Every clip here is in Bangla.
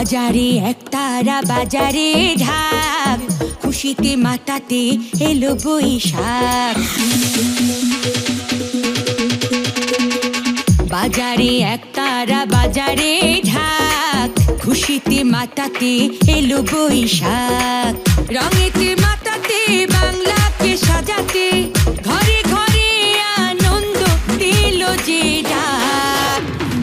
বাজারে একতারা বাজারে ঢাক, খুশিতে মাতাতে এলো বৈশাখ। বাজারে একতারা বাজারে ঢাক, খুশিতে মাতাতে এলো বৈশাখ। রঙেতে মাতাতে বাংলাকে সাজাতে ঘরে ঘরে আনন্দ দিল যে ডাক।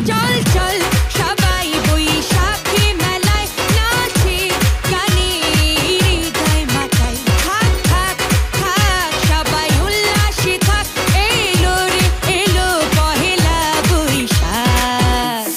চল চল সবাই বৈশাখী মেলায় নাচে গানে হৃদয় মাতায়। থাক থাক থাক সবাই উল্লাসে থাক, এলো রে এলো পহেলা বৈশাখ।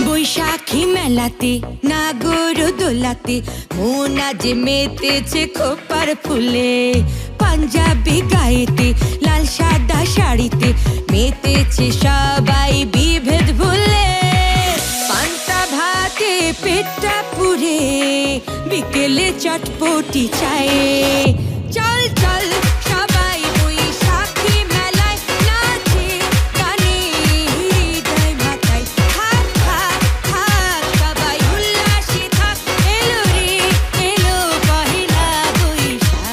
বৈশাখী মেলাতে নাগর দোলাতে মন আজ মেতেছে খোপার ফুলে। পাঞ্জাবি গায়েতে লাল সাদা শাড়িতে মেতেছে সবাই বিভেদ ভুলে। পান্তা ভাতে পেটটা পুরে বিকেলে চটপটি চায়ে। চল চল সবাই বৈশাখী মেলায় নাচে গানে হৃদয় মাতায়। থাক থাক থাক সবাই উল্লাসে থাক, এলো রে এলো পহেলা বৈশাখ।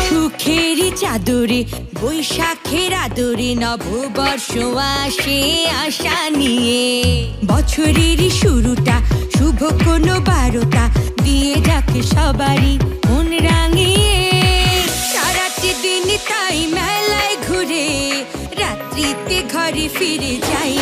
সুখেরই চাদরে বৈশাখের আদরে নববর্ষ আসে আশা নিয়ে। বছরের শুরুটা শুভ কোনো বারোটা দিয়ে ডাকে সবারই মন রাঙিয়ে। সারাটি দিন তাই মেলায় ঘুরে রাত্রিতে ঘরে ফিরে যাই।